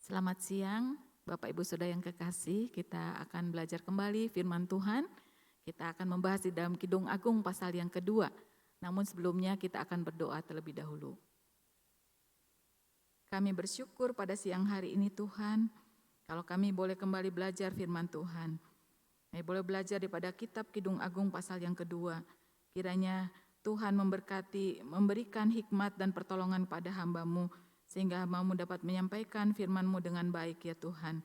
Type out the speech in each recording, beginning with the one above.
Selamat siang, Bapak Ibu Saudara yang kekasih. Kita akan belajar kembali firman Tuhan. Kita akan membahas di dalam Kidung Agung pasal yang kedua. Namun sebelumnya kita akan berdoa terlebih dahulu. Kami bersyukur pada siang hari ini Tuhan, kalau kami boleh kembali belajar firman Tuhan. Kami boleh belajar daripada kitab Kidung Agung pasal yang kedua. Kiranya Tuhan memberkati, memberikan hikmat dan pertolongan pada hamba-Mu, sehingga hamba-Mu dapat menyampaikan firman-Mu dengan baik ya Tuhan.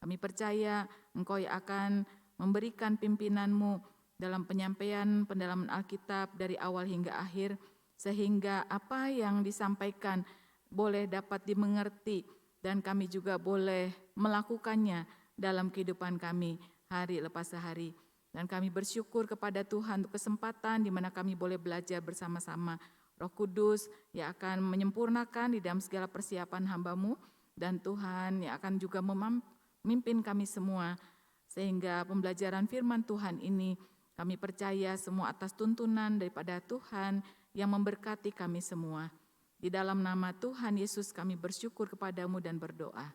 Kami percaya Engkau yang akan memberikan pimpinan-Mu dalam penyampaian pendalaman Alkitab dari awal hingga akhir, sehingga apa yang disampaikan boleh dapat dimengerti dan kami juga boleh melakukannya dalam kehidupan kami hari lepas hari. Dan kami bersyukur kepada Tuhan untuk kesempatan di mana kami boleh belajar bersama-sama. Roh Kudus yang akan menyempurnakan di dalam segala persiapan hamba-Mu, dan Tuhan yang akan juga memimpin kami semua, sehingga pembelajaran firman Tuhan ini kami percaya semua atas tuntunan daripada Tuhan yang memberkati kami semua. Di dalam nama Tuhan Yesus kami bersyukur kepada-Mu dan berdoa.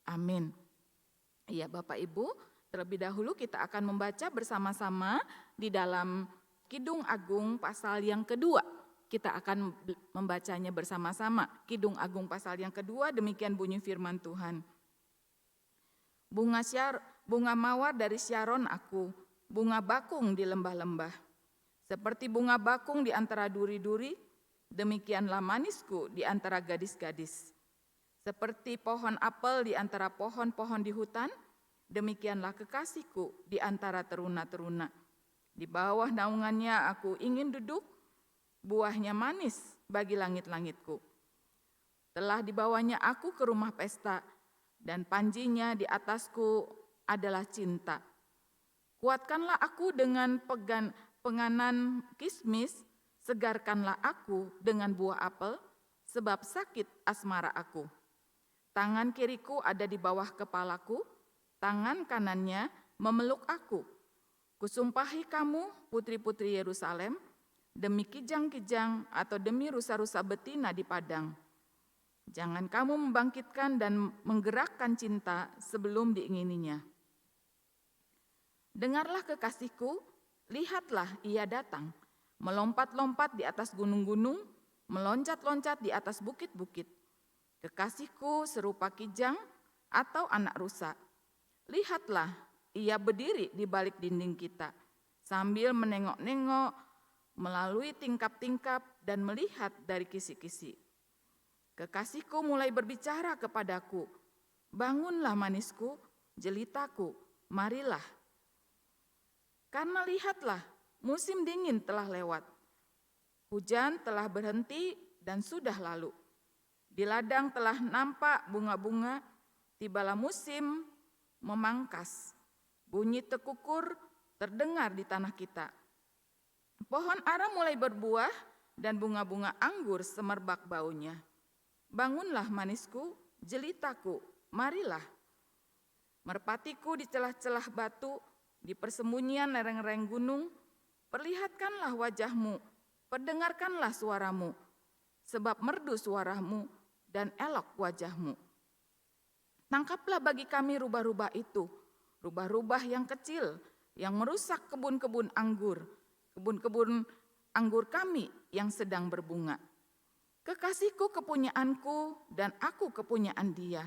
Amin. Ya Bapak Ibu, terlebih dahulu kita akan membaca bersama-sama di dalam Kidung Agung pasal yang kedua. Kita akan membacanya bersama-sama. Kidung Agung pasal yang kedua, demikian bunyi firman Tuhan. Bunga mawar dari Syaron aku, bunga bakung di lembah-lembah. Seperti bunga bakung di antara duri-duri, demikianlah manisku di antara gadis-gadis. Seperti pohon apel di antara pohon-pohon di hutan, demikianlah kekasihku di antara teruna-teruna. Di bawah naungannya aku ingin duduk, buahnya manis bagi langit-langitku. Telah dibawanya aku ke rumah pesta, dan panjinya di atasku adalah cinta. Kuatkanlah aku dengan penganan kismis, segarkanlah aku dengan buah apel, sebab sakit asmara aku. Tangan kiriku ada di bawah kepalaku, tangan kanannya memeluk aku. Kusumpahi kamu, putri-putri Yerusalem, demi kijang-kijang atau demi rusa-rusa betina di padang. Jangan kamu membangkitkan dan menggerakkan cinta sebelum diingininya. Dengarlah kekasihku, lihatlah ia datang, melompat-lompat di atas gunung-gunung, meloncat-loncat di atas bukit-bukit. Kekasihku serupa kijang atau anak rusa. Lihatlah, ia berdiri di balik dinding kita, sambil menengok-nengok melalui tingkap-tingkap dan melihat dari kisi-kisi. Kekasihku mulai berbicara kepadaku, bangunlah manisku, jelitaku, marilah. Karena lihatlah, musim dingin telah lewat, hujan telah berhenti dan sudah lalu. Di ladang telah nampak bunga-bunga, tibalah musim memangkas. Bunyi tekukur terdengar di tanah kita. Pohon ara mulai berbuah dan bunga-bunga anggur semerbak baunya. Bangunlah manisku, jelitaku, marilah. Merpatiku di celah-celah batu, di persembunyian lereng-lereng gunung, perlihatkanlah wajahmu, perdengarkanlah suaramu, sebab merdu suaramu dan elok wajahmu. Tangkaplah bagi kami rubah-rubah itu, rubah-rubah yang kecil, yang merusak kebun-kebun anggur kami yang sedang berbunga. Kekasihku kepunyaanku dan aku kepunyaan dia,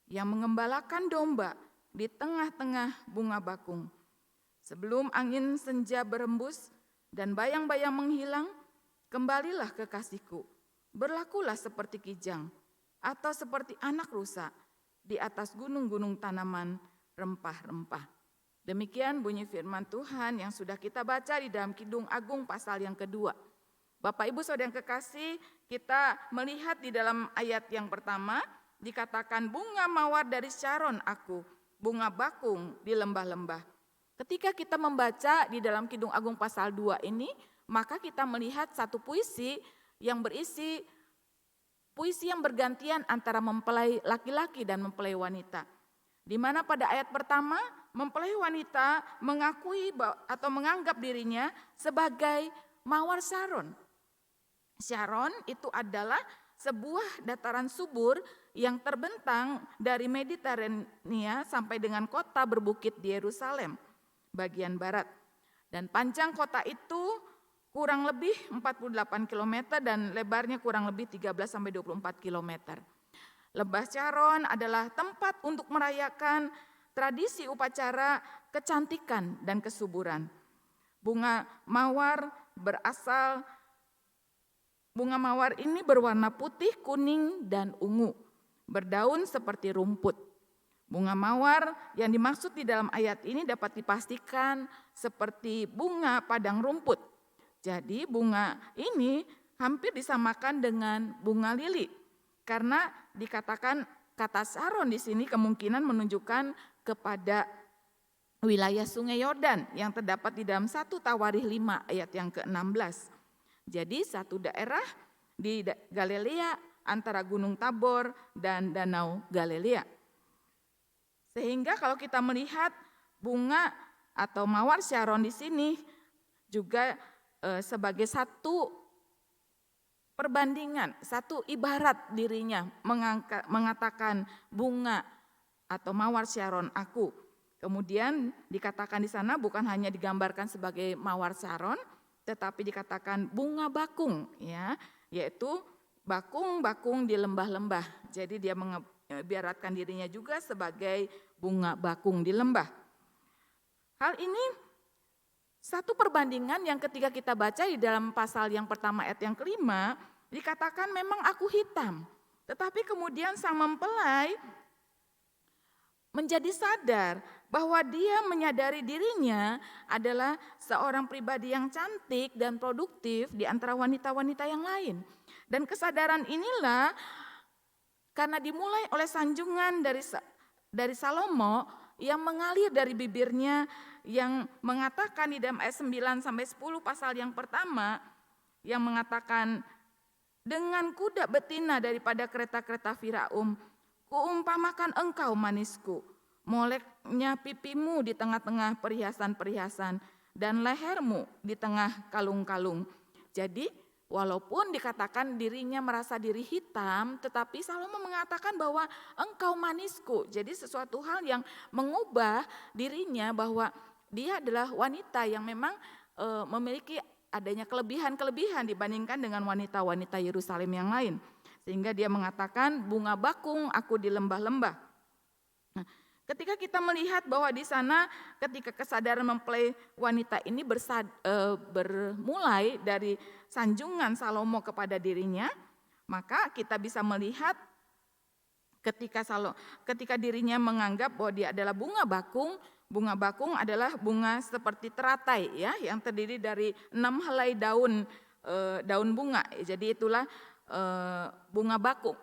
yang mengembalakan domba di tengah-tengah bunga bakung. Sebelum angin senja berembus dan bayang-bayang menghilang, kembalilah kekasihku, berlakulah seperti kijang atau seperti anak rusa di atas gunung-gunung tanaman rempah-rempah. Demikian bunyi firman Tuhan yang sudah kita baca di dalam Kidung Agung pasal yang kedua. Bapak Ibu Saudara yang kekasih, kita melihat di dalam ayat yang pertama dikatakan bunga mawar dari Syaron aku, bunga bakung di lembah-lembah. Ketika kita membaca di dalam Kidung Agung pasal 2 ini, maka kita melihat satu puisi yang berisi puisi yang bergantian antara mempelai laki-laki dan mempelai wanita. Di mana pada ayat pertama mempelai wanita mengakui atau menganggap dirinya sebagai mawar Syaron. Syaron itu adalah sebuah dataran subur yang terbentang dari Mediterania sampai dengan kota berbukit di Yerusalem, bagian barat. Dan panjang kota itu kurang lebih 48 km dan lebarnya kurang lebih 13-24 km. Lembah Sharon adalah tempat untuk merayakan tradisi upacara kecantikan dan kesuburan. Bunga mawar ini berwarna putih, kuning, dan ungu, berdaun seperti rumput. Bunga mawar yang dimaksud di dalam ayat ini dapat dipastikan seperti bunga padang rumput. Jadi bunga ini hampir disamakan dengan bunga lili, karena dikatakan kata Sharon di sini kemungkinan menunjukkan kepada wilayah Sungai Yordan yang terdapat di dalam 1 Tawarikh 5 ayat yang ke-16. Jadi satu daerah di Galilea antara Gunung Tabor dan Danau Galilea. Sehingga kalau kita melihat bunga atau mawar Sharon di sini juga sebagai satu perbandingan, satu ibarat dirinya mengatakan bunga atau mawar Sharon aku. Kemudian dikatakan di sana bukan hanya digambarkan sebagai mawar Sharon, tetapi dikatakan bunga bakung, ya, yaitu bakung-bakung di lembah-lembah. Jadi dia mengibaratkan dirinya juga sebagai bunga bakung di lembah. Hal ini satu perbandingan yang ketika kita baca di dalam pasal yang pertama ayat yang kelima, dikatakan memang aku hitam. Tetapi kemudian sang mempelai menjadi sadar bahwa dia menyadari dirinya adalah seorang pribadi yang cantik dan produktif di antara wanita-wanita yang lain. Dan kesadaran inilah karena dimulai oleh sanjungan dari Salomo yang mengalir dari bibirnya, yang mengatakan di dalam ayat 9-10 pasal yang pertama, yang mengatakan, dengan kuda betina daripada kereta-kereta Firaun, kuumpamakan engkau manisku, moleknya pipimu di tengah-tengah perhiasan-perhiasan, dan lehermu di tengah kalung-kalung. Jadi walaupun dikatakan dirinya merasa diri hitam, tetapi Salomo mengatakan bahwa engkau manisku. Jadi sesuatu hal yang mengubah dirinya bahwa dia adalah wanita yang memang memiliki adanya kelebihan-kelebihan dibandingkan dengan wanita-wanita Yerusalem yang lain. Sehingga dia mengatakan bunga bakung aku di lembah-lembah. Nah, ketika kita melihat bahwa di sana ketika kesadaran mempelai wanita ini bermulai dari sanjungan Salomo kepada dirinya, maka kita bisa melihat ketika dirinya menganggap bahwa dia adalah bunga bakung adalah bunga seperti teratai, ya, yang terdiri dari 6 helai daun bunga. Jadi itulah bunga bakung.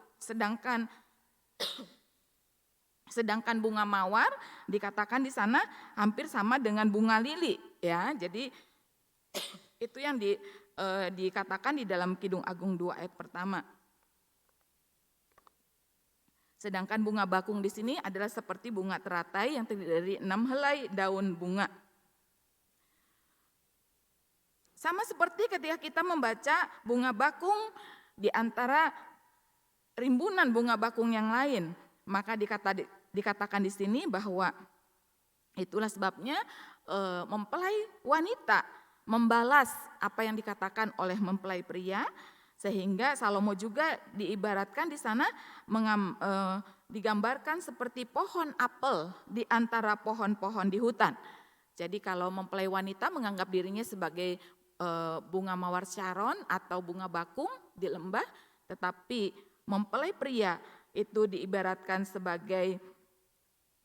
Sedangkan bunga mawar dikatakan di sana hampir sama dengan bunga lili, ya. Jadi itu yang dikatakan di dalam Kidung Agung 2 ayat pertama. Sedangkan bunga bakung di sini adalah seperti bunga teratai yang terdiri dari 6 helai daun bunga. Sama seperti ketika kita membaca bunga bakung di antara rimbunan bunga bakung yang lain, maka dikatakan di sini bahwa itulah sebabnya mempelai wanita membalas apa yang dikatakan oleh mempelai pria, sehingga Salomo juga diibaratkan di sana digambarkan seperti pohon apel di antara pohon-pohon di hutan. Jadi kalau mempelai wanita menganggap dirinya sebagai bunga mawar Sharon atau bunga bakung di lembah, tetapi mempelai pria itu diibaratkan sebagai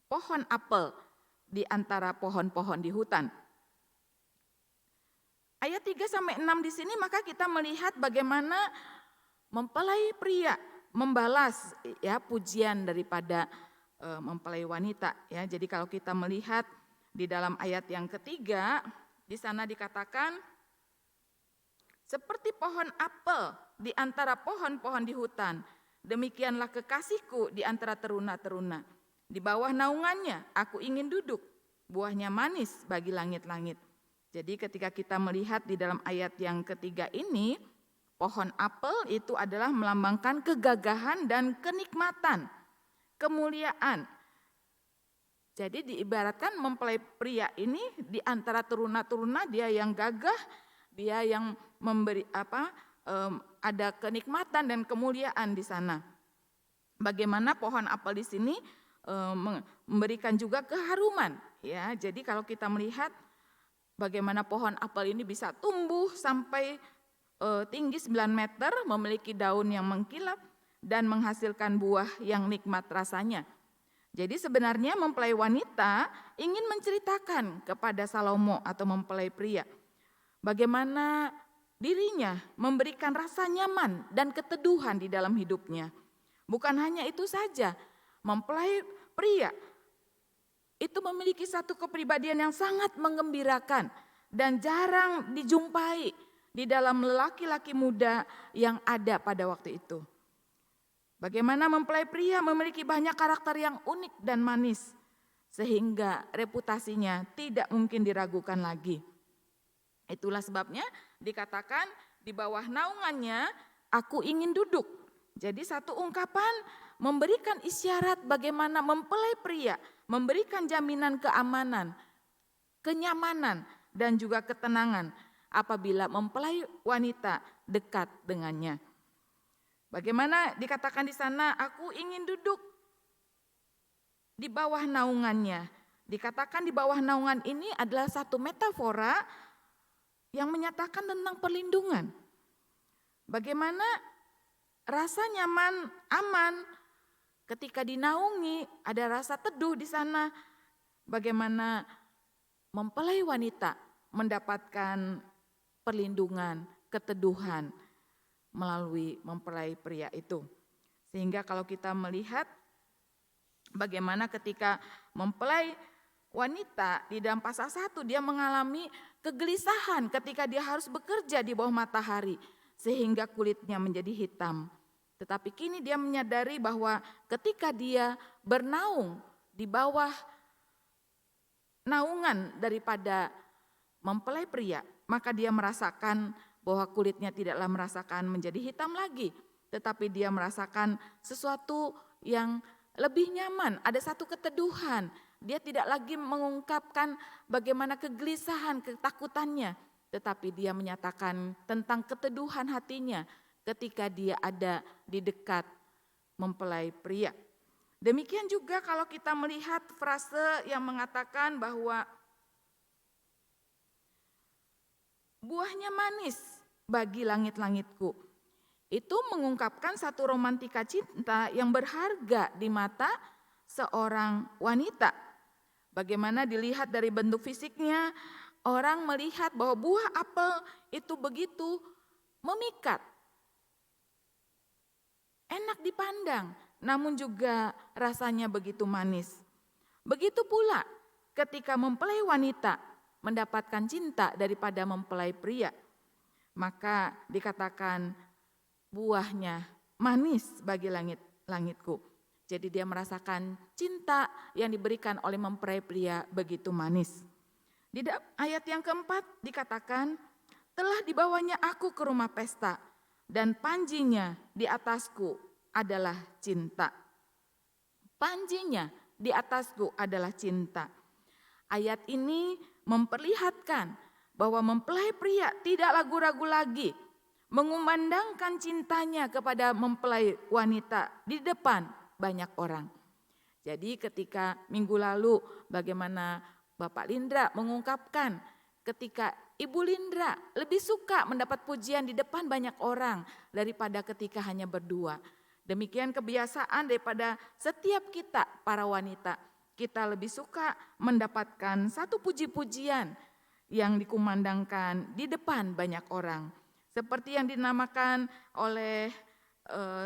pohon apel di antara pohon-pohon di hutan. Ayat 3-6 di sini maka kita melihat bagaimana mempelai pria membalas, ya, pujian daripada mempelai wanita, ya. Jadi kalau kita melihat di dalam ayat yang ketiga, di sana dikatakan seperti pohon apel di antara pohon-pohon di hutan, demikianlah kekasihku di antara teruna-teruna. Di bawah naungannya aku ingin duduk, buahnya manis bagi langit-langit. Jadi ketika kita melihat di dalam ayat yang ketiga ini, Pohon apel itu adalah melambangkan kegagahan dan kenikmatan, kemuliaan. Jadi diibaratkan mempelai pria ini di antara teruna-teruna dia yang gagah, dia yang memberi ada kenikmatan dan kemuliaan di sana. Bagaimana pohon apel di sini memberikan juga keharuman, ya. Jadi kalau kita melihat bagaimana pohon apel ini bisa tumbuh sampai tinggi 9 meter, memiliki daun yang mengkilap dan menghasilkan buah yang nikmat rasanya. Jadi sebenarnya mempelai wanita ingin menceritakan kepada Salomo atau mempelai pria bagaimana dirinya memberikan rasa nyaman dan keteduhan di dalam hidupnya. Bukan hanya itu saja, mempelai pria itu memiliki satu kepribadian yang sangat menggembirakan dan jarang dijumpai di dalam laki-laki muda yang ada pada waktu itu. Bagaimana mempelai pria memiliki banyak karakter yang unik dan manis, sehingga reputasinya tidak mungkin diragukan lagi. Itulah sebabnya dikatakan di bawah naungannya aku ingin duduk. Jadi satu ungkapan memberikan isyarat bagaimana mempelai pria memberikan jaminan keamanan, kenyamanan dan juga ketenangan apabila mempelai wanita dekat dengannya. Bagaimana dikatakan di sana, aku ingin duduk di bawah naungannya. Dikatakan di bawah naungan ini adalah satu metafora yang menyatakan tentang perlindungan. Bagaimana rasa nyaman, aman ketika dinaungi, ada rasa teduh di sana. Bagaimana mempelai wanita mendapatkan perlindungan, keteduhan melalui mempelai pria itu. Sehingga kalau kita melihat bagaimana ketika mempelai wanita di dalam pasal 1 dia mengalami kegelisahan ketika dia harus bekerja di bawah matahari sehingga kulitnya menjadi hitam. Tetapi kini dia menyadari bahwa ketika dia bernaung di bawah naungan daripada mempelai pria, maka dia merasakan bahwa kulitnya tidaklah merasakan menjadi hitam lagi, tetapi dia merasakan sesuatu yang lebih nyaman, ada satu keteduhan. Dia tidak lagi mengungkapkan bagaimana kegelisahan, ketakutannya, tetapi dia menyatakan tentang keteduhan hatinya ketika dia ada di dekat mempelai pria. Demikian juga kalau kita melihat frase yang mengatakan bahwa buahnya manis bagi langit-langitku. Itu mengungkapkan satu romantika cinta yang berharga di mata seorang wanita. Bagaimana dilihat dari bentuk fisiknya, orang melihat bahwa buah apel itu begitu memikat. Enak dipandang, namun juga rasanya begitu manis. Begitu pula ketika mempelai wanita mendapatkan cinta daripada mempelai pria, maka dikatakan buahnya manis bagi langitku. Jadi dia merasakan cinta yang diberikan oleh mempelai pria begitu manis. Di ayat yang keempat dikatakan, telah dibawanya aku ke rumah pesta dan panjinya di atasku adalah cinta. Panjinya di atasku adalah cinta. Ayat ini memperlihatkan bahwa mempelai pria tidak ragu-ragu lagi mengumandangkan cintanya kepada mempelai wanita di depan banyak orang. Jadi ketika minggu lalu bagaimana Bapak Lindra mengungkapkan ketika Ibu Lindra lebih suka mendapat pujian di depan banyak orang daripada ketika hanya berdua. Demikian kebiasaan daripada setiap kita para wanita. Kita lebih suka mendapatkan satu puji-pujian yang dikumandangkan di depan banyak orang. Seperti yang dinamakan oleh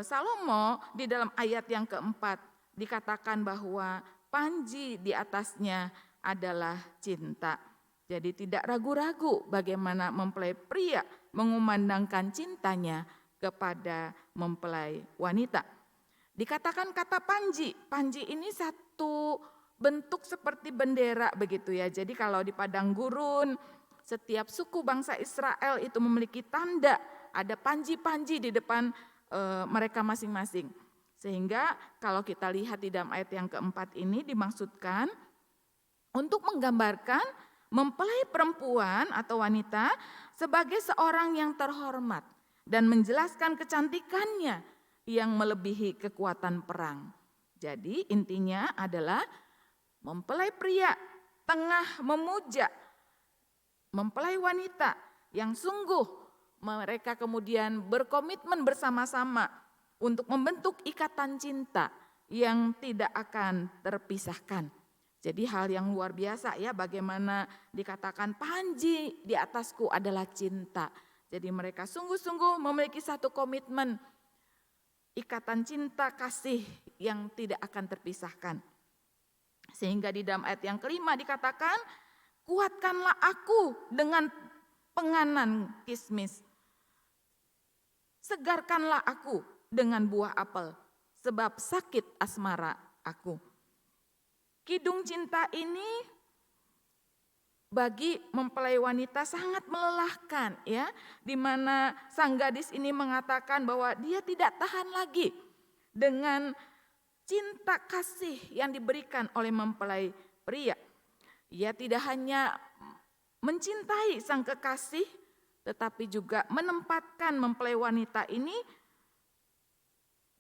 Salomo di dalam ayat yang keempat. Dikatakan bahwa panji di atasnya adalah cinta. Jadi tidak ragu-ragu bagaimana mempelai pria mengumandangkan cintanya kepada mempelai wanita. Dikatakan kata panji. Panji ini satu bentuk seperti bendera begitu ya. Jadi kalau di padang gurun setiap suku bangsa Israel itu memiliki tanda ada panji-panji di depan mereka masing-masing. Sehingga kalau kita lihat di dalam ayat yang keempat ini dimaksudkan untuk menggambarkan mempelai perempuan atau wanita sebagai seorang yang terhormat dan menjelaskan kecantikannya yang melebihi kekuatan perang. Jadi intinya adalah mempelai pria tengah memuja mempelai wanita yang sungguh mereka kemudian berkomitmen bersama-sama untuk membentuk ikatan cinta yang tidak akan terpisahkan. Jadi hal yang luar biasa ya, bagaimana dikatakan panji di atasku adalah cinta. Jadi mereka sungguh-sungguh memiliki satu komitmen ikatan cinta kasih yang tidak akan terpisahkan. Sehingga di dalam ayat yang kelima dikatakan, kuatkanlah aku dengan penganan kismis. Segarkanlah aku dengan buah apel, sebab sakit asmara aku. Kidung cinta ini bagi mempelai wanita sangat melelahkan ya, di mana sang gadis ini mengatakan bahwa dia tidak tahan lagi dengan cinta kasih yang diberikan oleh mempelai pria. Ia tidak hanya mencintai sang kekasih, tetapi juga menempatkan mempelai wanita ini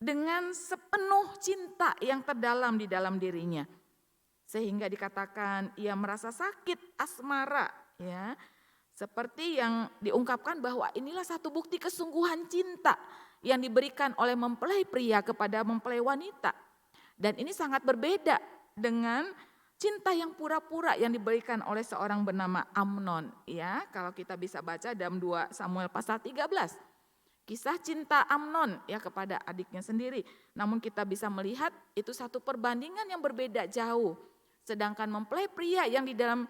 dengan sepenuh cinta yang terdalam di dalam dirinya. Sehingga dikatakan ia merasa sakit asmara ya. Seperti yang diungkapkan bahwa inilah satu bukti kesungguhan cinta yang diberikan oleh mempelai pria kepada mempelai wanita. Dan ini sangat berbeda dengan cinta yang pura-pura yang diberikan oleh seorang bernama Amnon ya. Kalau kita bisa baca dalam 2 Samuel pasal 13. Kisah cinta Amnon ya kepada adiknya sendiri. Namun kita bisa melihat itu satu perbandingan yang berbeda jauh. Sedangkan mempelai pria yang di dalam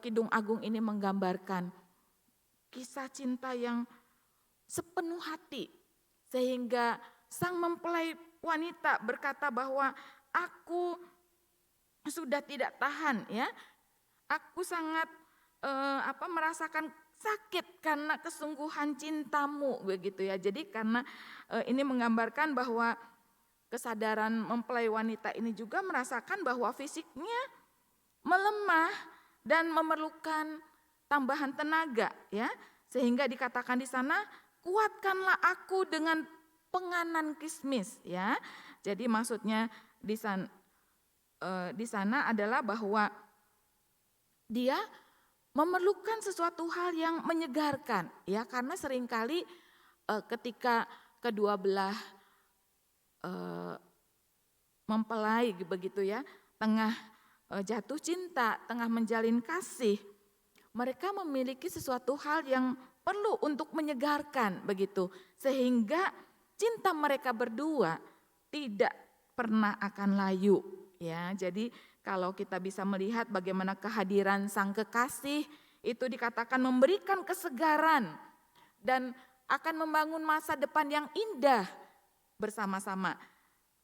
Kidung Agung ini menggambarkan kisah cinta yang sepenuh hati. Sehingga sang mempelai wanita berkata bahwa aku sudah tidak tahan ya. Aku sangat merasakan sakit karena kesungguhan cintamu begitu ya. Jadi karena ini menggambarkan bahwa kesadaran mempelai wanita ini juga merasakan bahwa fisiknya melemah dan memerlukan tambahan tenaga ya. Sehingga dikatakan di sana, kuatkanlah aku dengan penganan kismis ya. Jadi maksudnya di sana adalah bahwa dia memerlukan sesuatu hal yang menyegarkan ya, karena seringkali ketika kedua belah mempelai begitu ya, tengah jatuh cinta, tengah menjalin kasih, mereka memiliki sesuatu hal yang perlu untuk menyegarkan begitu, sehingga cinta mereka berdua tidak pernah akan layu ya. Jadi kalau kita bisa melihat bagaimana kehadiran sang kekasih itu dikatakan memberikan kesegaran dan akan membangun masa depan yang indah bersama-sama.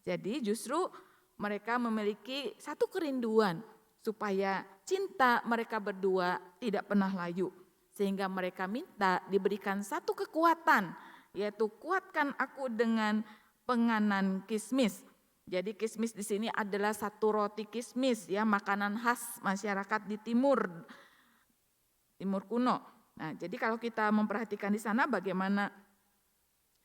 Jadi justru mereka memiliki satu kerinduan supaya cinta mereka berdua tidak pernah layu. Sehingga mereka minta diberikan satu kekuatan, yaitu kuatkan aku dengan penganan kismis. Jadi kismis di sini adalah satu roti kismis ya, makanan khas masyarakat di timur kuno. Nah, jadi kalau kita memperhatikan di sana bagaimana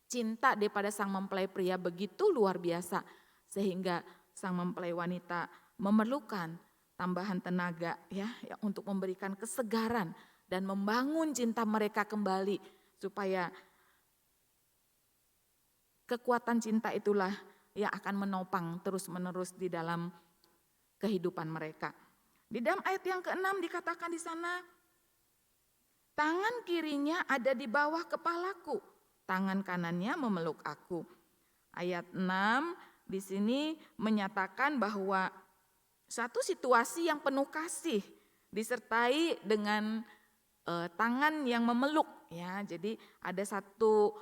cinta daripada sang mempelai pria begitu luar biasa, sehingga sang mempelai wanita memerlukan tambahan tenaga ya untuk memberikan kesegaran dan membangun cinta mereka kembali, supaya kekuatan cinta itulah yang akan menopang terus-menerus di dalam kehidupan mereka. Di dalam ayat yang ke-6 dikatakan di sana, tangan kirinya ada di bawah kepalaku, tangan kanannya memeluk aku. Ayat 6 di sini menyatakan bahwa satu situasi yang penuh kasih disertai dengan tangan yang memeluk ya. Jadi ada satu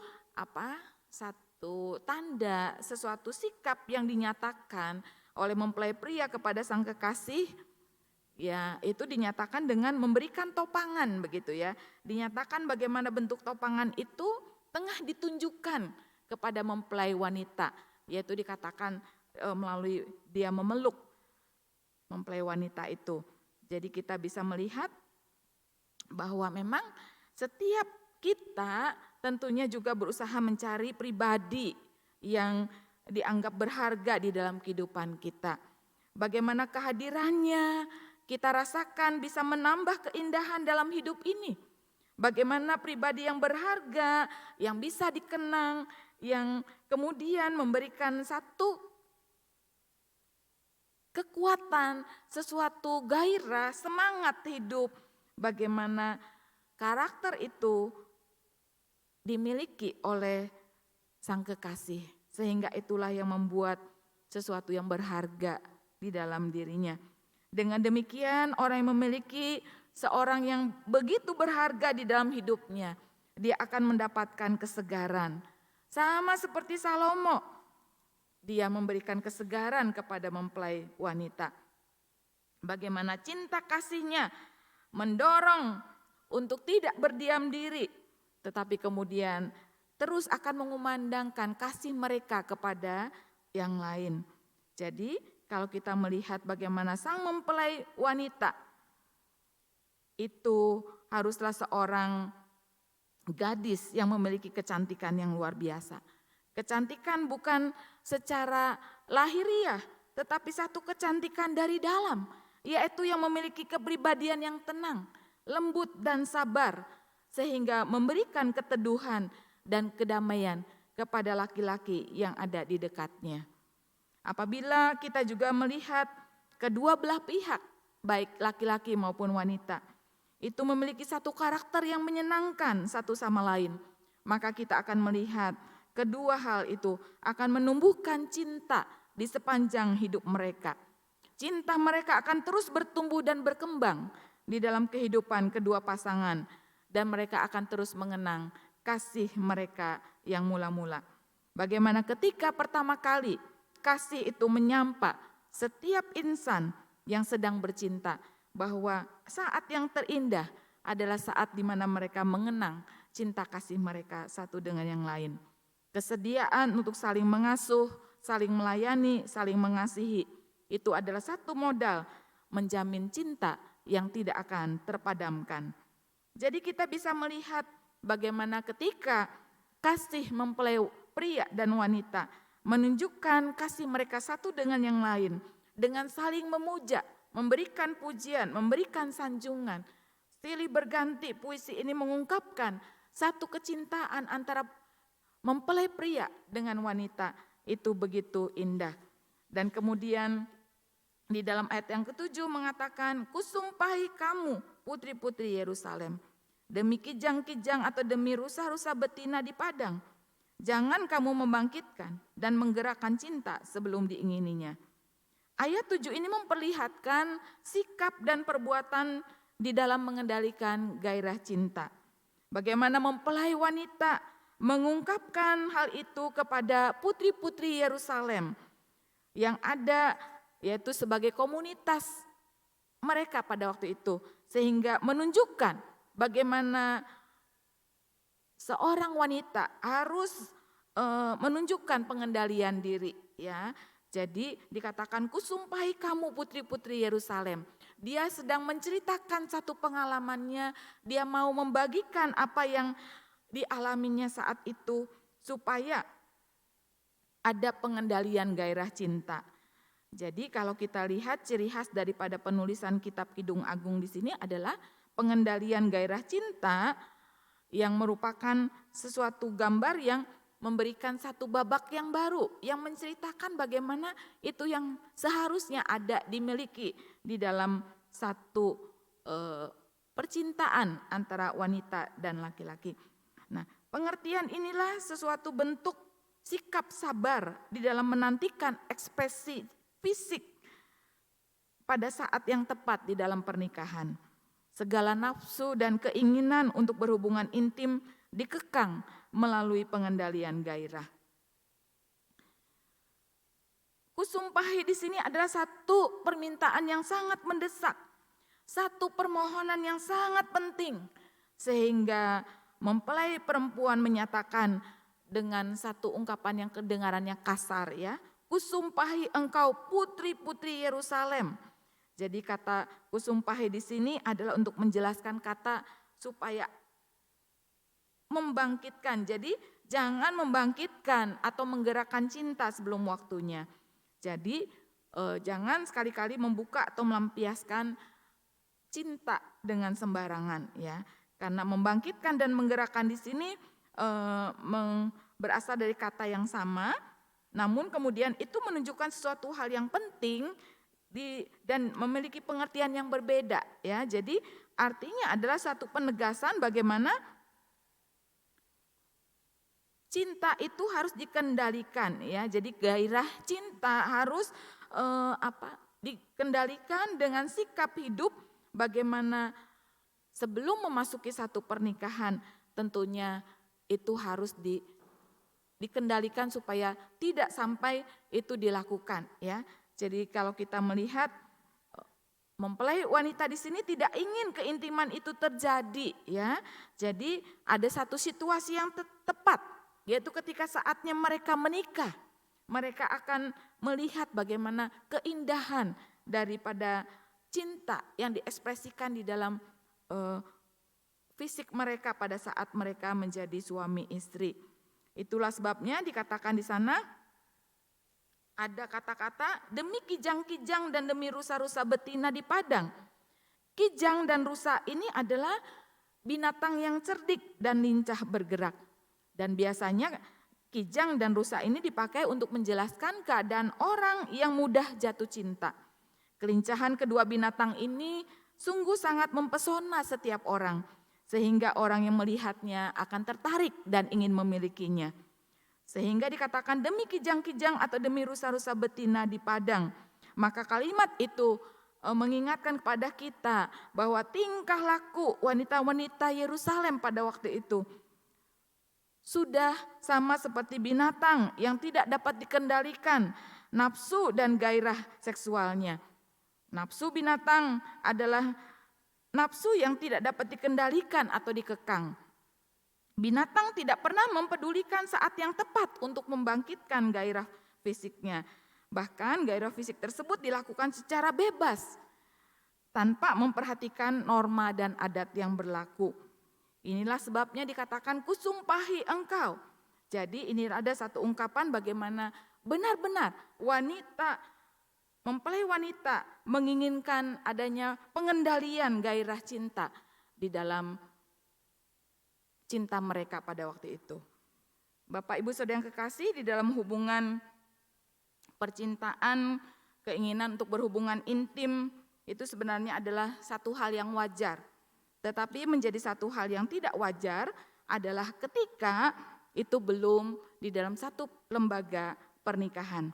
tanda, sesuatu sikap yang dinyatakan oleh mempelai pria kepada sang kekasih, ya itu dinyatakan dengan memberikan topangan begitu ya. Dinyatakan bagaimana bentuk topangan itu tengah ditunjukkan kepada mempelai wanita, yaitu dikatakan melalui dia memeluk mempelai wanita itu. Jadi kita bisa melihat bahwa memang setiap kita tentunya juga berusaha mencari pribadi yang dianggap berharga di dalam kehidupan kita. Bagaimana kehadirannya kita rasakan bisa menambah keindahan dalam hidup ini. Bagaimana pribadi yang berharga, yang bisa dikenang, yang kemudian memberikan satu kekuatan, sesuatu gairah, semangat hidup. Bagaimana karakter itu dimiliki oleh sang kekasih. Sehingga itulah yang membuat sesuatu yang berharga di dalam dirinya. Dengan demikian orang yang memiliki seorang yang begitu berharga di dalam hidupnya, dia akan mendapatkan kesegaran. Sama seperti Salomo, dia memberikan kesegaran kepada mempelai wanita. Bagaimana cinta kasihnya mendorong untuk tidak berdiam diri, tetapi kemudian terus akan mengumandangkan kasih mereka kepada yang lain. Jadi kalau kita melihat bagaimana sang mempelai wanita itu haruslah seorang gadis yang memiliki kecantikan yang luar biasa. Kecantikan bukan secara lahiriah, tetapi satu kecantikan dari dalam, yaitu yang memiliki kepribadian yang tenang, lembut dan sabar, sehingga memberikan keteduhan dan kedamaian kepada laki-laki yang ada di dekatnya. Apabila kita juga melihat kedua belah pihak, baik laki-laki maupun wanita, itu memiliki satu karakter yang menyenangkan satu sama lain, maka kita akan melihat kedua hal itu akan menumbuhkan cinta di sepanjang hidup mereka. Cinta mereka akan terus bertumbuh dan berkembang di dalam kehidupan kedua pasangan, dan mereka akan terus mengenang kasih mereka yang mula-mula. Bagaimana ketika pertama kali kasih itu menyapa setiap insan yang sedang bercinta, bahwa saat yang terindah adalah saat di mana mereka mengenang cinta kasih mereka satu dengan yang lain. Kesediaan untuk saling mengasuh, saling melayani, saling mengasihi, itu adalah satu modal menjamin cinta yang tidak akan terpadamkan. Jadi kita bisa melihat bagaimana ketika kasih mempelai pria dan wanita menunjukkan kasih mereka satu dengan yang lain, dengan saling memuja, memberikan pujian, memberikan sanjungan. Silih berganti puisi ini mengungkapkan satu kecintaan antara mempelai pria dengan wanita, itu begitu indah. Dan kemudian di dalam ayat yang ke-7 mengatakan, kusumpahi kamu putri-putri Yerusalem, demi kijang-kijang atau demi rusa-rusa betina di padang, jangan kamu membangkitkan dan menggerakkan cinta sebelum diingininya. Ayat 7 ini memperlihatkan sikap dan perbuatan di dalam mengendalikan gairah cinta. Bagaimana mempelai wanita mengungkapkan hal itu kepada putri-putri Yerusalem yang ada, yaitu sebagai komunitas mereka pada waktu itu, sehingga menunjukkan bagaimana seorang wanita harus menunjukkan pengendalian diri, ya. Jadi dikatakan kusumpahi kamu putri-putri Yerusalem. Dia sedang menceritakan satu pengalamannya, dia mau membagikan apa yang dialaminya saat itu supaya ada pengendalian gairah cinta. Jadi kalau kita lihat ciri khas daripada penulisan kitab Kidung Agung di sini adalah pengendalian gairah cinta yang merupakan sesuatu gambar yang memberikan satu babak yang baru, yang menceritakan bagaimana itu yang seharusnya ada dimiliki di dalam satu percintaan antara wanita dan laki-laki. Nah, pengertian inilah sesuatu bentuk sikap sabar di dalam menantikan ekspresi fisik pada saat yang tepat di dalam pernikahan. Segala nafsu dan keinginan untuk berhubungan intim dikekang melalui pengendalian gairah. Kusumpahi di sini adalah satu permintaan yang sangat mendesak, satu permohonan yang sangat penting, sehingga mempelai perempuan menyatakan dengan satu ungkapan yang kedengarannya kasar ya. Kusumpahi engkau putri-putri Yerusalem. Jadi kata kusumpahi di sini adalah untuk menjelaskan kata supaya membangkitkan. Jadi jangan membangkitkan atau menggerakkan cinta sebelum waktunya. Jadi jangan sekali-kali membuka atau melampiaskan cinta dengan sembarangan ya. Karena membangkitkan dan menggerakkan di sini berasal dari kata yang sama, namun kemudian itu menunjukkan sesuatu hal yang penting dan memiliki pengertian yang berbeda ya. Jadi artinya adalah satu penegasan bagaimana cinta itu harus dikendalikan ya. Jadi gairah cinta harus dikendalikan dengan sikap hidup bagaimana sebelum memasuki satu pernikahan tentunya itu harus dikendalikan supaya tidak sampai itu dilakukan ya. Jadi kalau kita melihat mempelai wanita di sini tidak ingin keintiman itu terjadi ya. Jadi ada satu situasi yang tepat yaitu ketika saatnya mereka menikah. Mereka akan melihat bagaimana keindahan daripada cinta yang diekspresikan di dalam fisik mereka pada saat mereka menjadi suami istri. Itulah sebabnya dikatakan di sana ada kata-kata demi kijang-kijang dan demi rusa-rusa betina di padang. Kijang dan rusa ini adalah binatang yang cerdik dan lincah bergerak. Dan biasanya kijang dan rusa ini dipakai untuk menjelaskan keadaan orang yang mudah jatuh cinta. Kelincahan kedua binatang ini sungguh sangat mempesona setiap orang, sehingga orang yang melihatnya akan tertarik dan ingin memilikinya. Sehingga dikatakan demi kijang-kijang atau demi rusa-rusa betina di padang. Maka kalimat itu mengingatkan kepada kita bahwa tingkah laku wanita-wanita Yerusalem pada waktu itu sudah sama seperti binatang yang tidak dapat dikendalikan nafsu dan gairah seksualnya. Nafsu binatang adalah nafsu yang tidak dapat dikendalikan atau dikekang. Binatang tidak pernah mempedulikan saat yang tepat untuk membangkitkan gairah fisiknya. Bahkan gairah fisik tersebut dilakukan secara bebas tanpa memperhatikan norma dan adat yang berlaku. Inilah sebabnya dikatakan kusumpahi engkau. Jadi ini ada satu ungkapan bagaimana benar-benar mempelai wanita menginginkan adanya pengendalian gairah cinta di dalam cinta mereka pada waktu itu. Bapak Ibu Saudara yang kekasih, di dalam hubungan percintaan, keinginan untuk berhubungan intim itu sebenarnya adalah satu hal yang wajar. Tetapi menjadi satu hal yang tidak wajar adalah ketika itu belum di dalam satu lembaga pernikahan.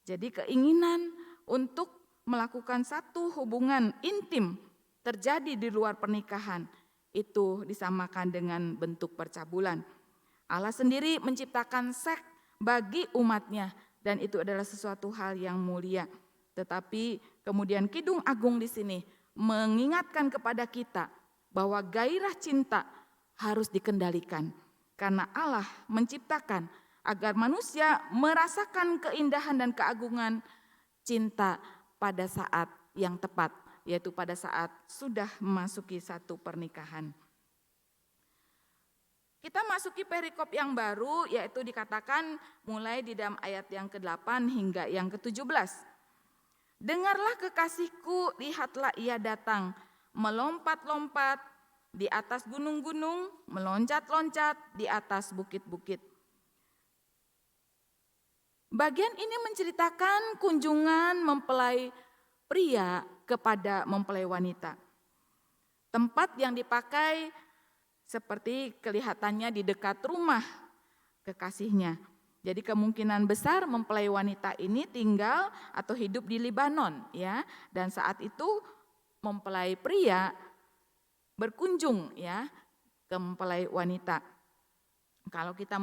Jadi keinginan untuk melakukan satu hubungan intim terjadi di luar pernikahan itu disamakan dengan bentuk percabulan. Allah sendiri menciptakan seks bagi umatnya dan itu adalah sesuatu hal yang mulia. Tetapi kemudian Kidung Agung di sini mengingatkan kepada kita bahwa gairah cinta harus dikendalikan karena Allah menciptakan agar manusia merasakan keindahan dan keagungan cinta pada saat yang tepat, yaitu pada saat sudah memasuki satu pernikahan. Kita masuki perikop yang baru, yaitu dikatakan mulai di dalam ayat yang ke-8 hingga yang ke-17. Dengarlah kekasihku, lihatlah ia datang, melompat-lompat di atas gunung-gunung, meloncat-loncat di atas bukit-bukit. Bagian ini menceritakan kunjungan mempelai pria kepada mempelai wanita. Tempat yang dipakai seperti kelihatannya di dekat rumah kekasihnya. Jadi kemungkinan besar mempelai wanita ini tinggal atau hidup di Libanon ya. Dan saat itu mempelai pria berkunjung ya ke mempelai wanita. Kalau kita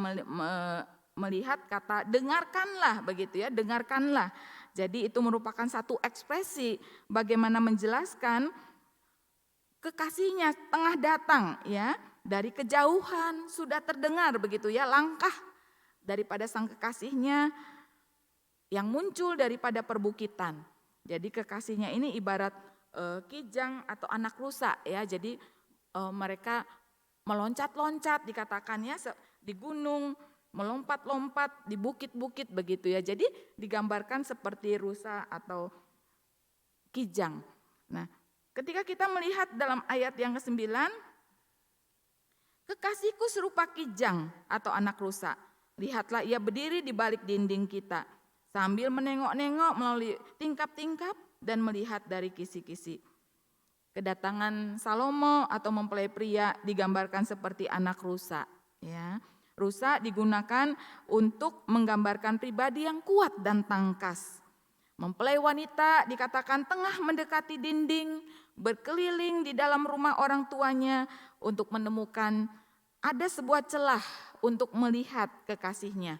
melihat kata dengarkanlah begitu ya, dengarkanlah. Jadi itu merupakan satu ekspresi bagaimana menjelaskan kekasihnya tengah datang ya dari kejauhan sudah terdengar begitu ya langkah daripada sang kekasihnya yang muncul daripada perbukitan. Jadi kekasihnya ini ibarat kijang atau anak rusa ya. Jadi mereka meloncat-loncat dikatakannya di gunung, melompat-lompat di bukit-bukit begitu ya. Jadi digambarkan seperti rusa atau kijang. Nah, ketika kita melihat dalam ayat yang ke-9, kekasihku serupa kijang atau anak rusa. Lihatlah ia berdiri di balik dinding kita sambil menengok-nengok melalui tingkap-tingkap dan melihat dari kisi-kisi. Kedatangan Salomo atau mempelai pria digambarkan seperti anak rusa. Ya, rusa digunakan untuk menggambarkan pribadi yang kuat dan tangkas. Mempelai wanita dikatakan tengah mendekati dinding, berkeliling di dalam rumah orang tuanya untuk menemukan ada sebuah celah untuk melihat kekasihnya.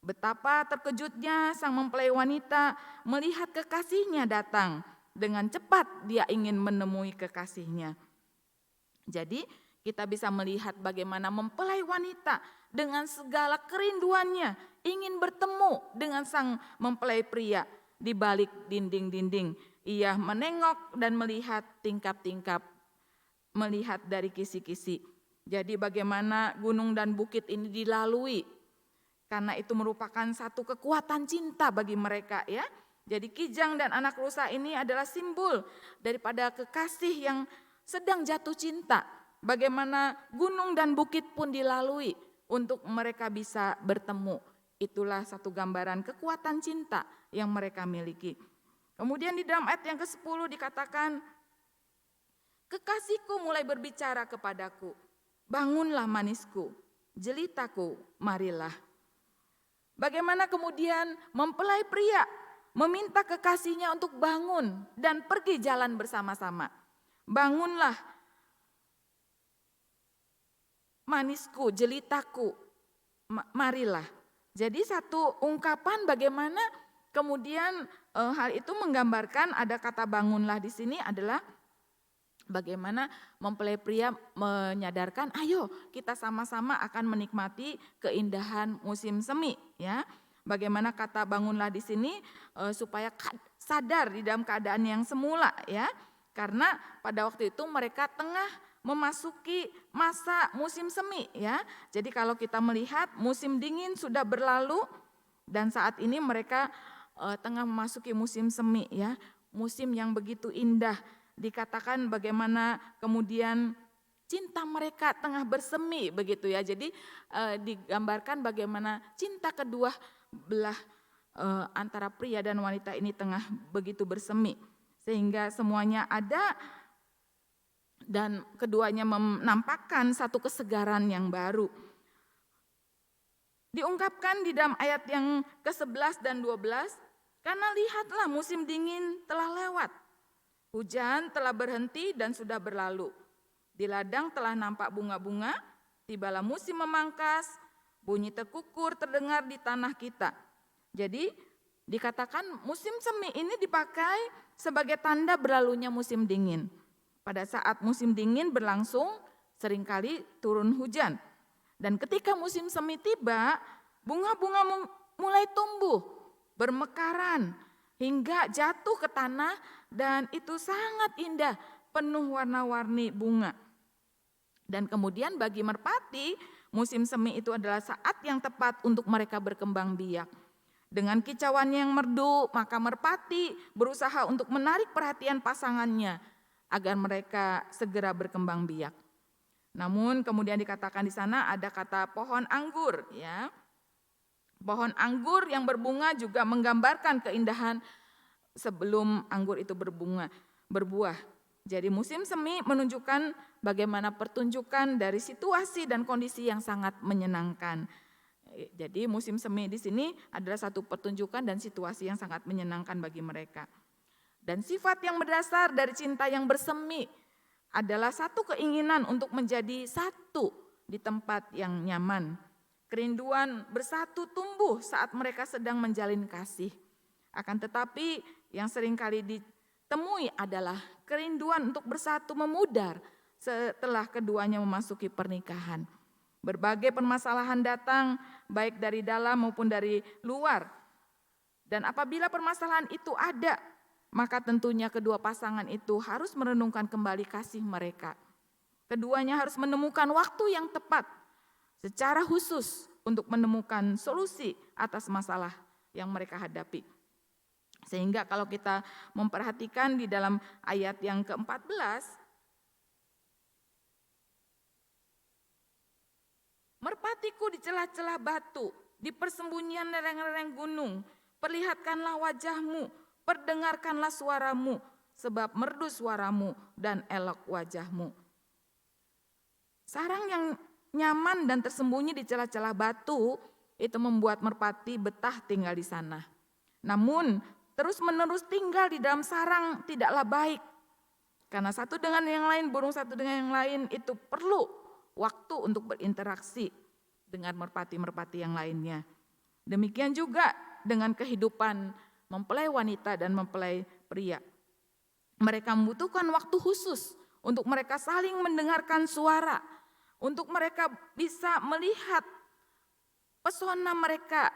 Betapa terkejutnya sang mempelai wanita melihat kekasihnya datang. Dengan cepat dia ingin menemui kekasihnya. Jadi kita bisa melihat bagaimana mempelai wanita dengan segala kerinduannya ingin bertemu dengan sang mempelai pria di balik dinding-dinding. Ia menengok dan melihat tingkap-tingkap, melihat dari kisi-kisi. Jadi bagaimana gunung dan bukit ini dilalui, karena itu merupakan satu kekuatan cinta bagi mereka ya. Jadi kijang dan anak rusa ini adalah simbol daripada kekasih yang sedang jatuh cinta. Bagaimana gunung dan bukit pun dilalui untuk mereka bisa bertemu. Itulah satu gambaran kekuatan cinta yang mereka miliki. Kemudian di dalam ayat yang ke-10 dikatakan, kekasihku mulai berbicara kepadaku, bangunlah manisku, jelitaku, marilah. Bagaimana kemudian mempelai pria meminta kekasihnya untuk bangun dan pergi jalan bersama-sama. Bangunlah manisku, jelitaku, marilah. Jadi satu ungkapan bagaimana kemudian hal itu menggambarkan ada kata bangunlah di sini adalah bagaimana mempelai pria menyadarkan, ayo kita sama-sama akan menikmati keindahan musim semi ya. Bagaimana kata bangunlah di sini supaya sadar di dalam keadaan yang semula ya. Karena pada waktu itu mereka tengah memasuki masa musim semi ya. Jadi kalau kita melihat musim dingin sudah berlalu dan saat ini mereka tengah memasuki musim semi ya. Musim yang begitu indah. Dikatakan bagaimana kemudian cinta mereka tengah bersemi begitu ya. Jadi digambarkan bagaimana cinta kedua belah antara pria dan wanita ini tengah begitu bersemi. Sehingga semuanya ada dan keduanya menampakkan satu kesegaran yang baru. Diungkapkan di dalam ayat yang ke-11 dan 12, karena lihatlah musim dingin telah lewat. Hujan telah berhenti dan sudah berlalu. Di ladang telah nampak bunga-bunga, tibalah musim memangkas, bunyi tekukur terdengar di tanah kita. Jadi dikatakan musim semi ini dipakai sebagai tanda berlalunya musim dingin. Pada saat musim dingin berlangsung, seringkali turun hujan. Dan ketika musim semi tiba, bunga-bunga mulai tumbuh, bermekaran, hingga jatuh ke tanah dan itu sangat indah, penuh warna-warni bunga. Dan kemudian bagi merpati, musim semi itu adalah saat yang tepat untuk mereka berkembang biak. Dengan kicauan yang merdu, maka merpati berusaha untuk menarik perhatian pasangannya agar mereka segera berkembang biak. Namun kemudian dikatakan di sana ada kata pohon anggur ya. Pohon anggur yang berbunga juga menggambarkan keindahan sebelum anggur itu berbuah. Jadi musim semi menunjukkan bagaimana pertunjukan dari situasi dan kondisi yang sangat menyenangkan. Jadi musim semi di sini adalah satu pertunjukan dan situasi yang sangat menyenangkan bagi mereka. Dan sifat yang berdasar dari cinta yang bersemi adalah satu keinginan untuk menjadi satu di tempat yang nyaman. Kerinduan bersatu tumbuh saat mereka sedang menjalin kasih. Akan tetapi yang seringkali ditemui adalah kerinduan untuk bersatu memudar setelah keduanya memasuki pernikahan. Berbagai permasalahan datang baik dari dalam maupun dari luar. Dan apabila permasalahan itu ada, maka tentunya kedua pasangan itu harus merenungkan kembali kasih mereka. Keduanya harus menemukan waktu yang tepat secara khusus untuk menemukan solusi atas masalah yang mereka hadapi. Sehingga kalau kita memperhatikan di dalam ayat yang ke-14, merpatiku di celah-celah batu, di persembunyian lereng-lereng gunung, perlihatkanlah wajahmu, perdengarkanlah suaramu, sebab merdu suaramu dan elok wajahmu. Sarang yang nyaman dan tersembunyi di celah-celah batu, itu membuat merpati betah tinggal di sana. Namun, terus-menerus tinggal di dalam sarang tidaklah baik. Karena satu dengan yang lain, burung satu dengan yang lain itu perlu waktu untuk berinteraksi dengan merpati-merpati yang lainnya. Demikian juga dengan kehidupan mempelai wanita dan mempelai pria. Mereka membutuhkan waktu khusus untuk mereka saling mendengarkan suara, untuk mereka bisa melihat pesona mereka,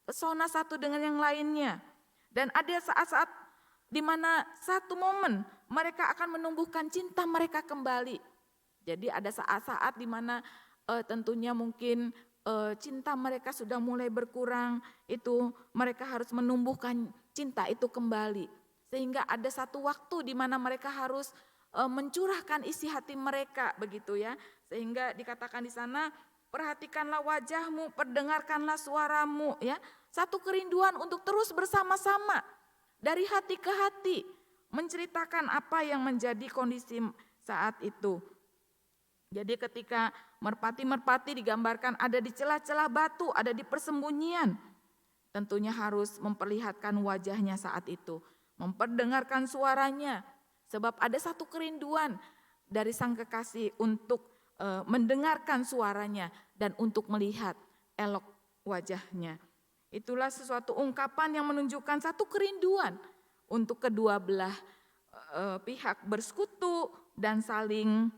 pesona satu dengan yang lainnya. Dan ada saat-saat di mana satu momen mereka akan menumbuhkan cinta mereka kembali. Jadi ada saat-saat di mana tentunya mungkin cinta mereka sudah mulai berkurang, itu mereka harus menumbuhkan cinta itu kembali. Sehingga ada satu waktu di mana mereka harus mencurahkan isi hati mereka, begitu ya. Sehingga dikatakan di sana, perhatikanlah wajahmu, perdengarkanlah suaramu, ya. Satu kerinduan untuk terus bersama-sama dari hati ke hati, menceritakan apa yang menjadi kondisi saat itu. Jadi ketika merpati-merpati digambarkan ada di celah-celah batu, ada di persembunyian, tentunya harus memperlihatkan wajahnya saat itu, memperdengarkan suaranya, sebab ada satu kerinduan dari sang kekasih untuk mendengarkan suaranya dan untuk melihat elok wajahnya. Itulah sesuatu ungkapan yang menunjukkan satu kerinduan untuk kedua belah pihak bersekutu dan saling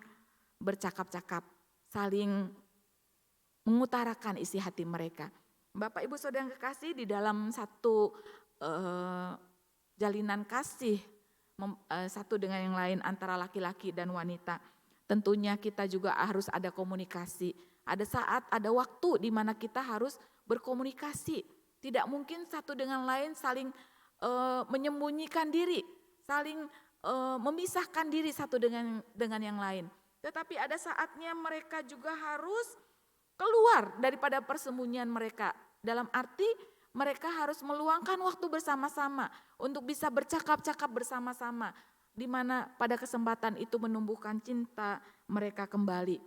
bercakap-cakap, saling mengutarakan isi hati mereka. Bapak Ibu Saudara yang kekasih, di dalam satu jalinan kasih satu dengan yang lain antara laki-laki dan wanita, tentunya kita juga harus ada komunikasi. Ada saat, ada waktu di mana kita harus berkomunikasi. Tidak mungkin satu dengan lain saling menyembunyikan diri, saling memisahkan diri satu dengan yang lain. Tetapi ada saatnya mereka juga harus keluar daripada persembunyian mereka. Dalam arti mereka harus meluangkan waktu bersama-sama untuk bisa bercakap-cakap bersama-sama. Di mana pada kesempatan itu menumbuhkan cinta mereka kembali.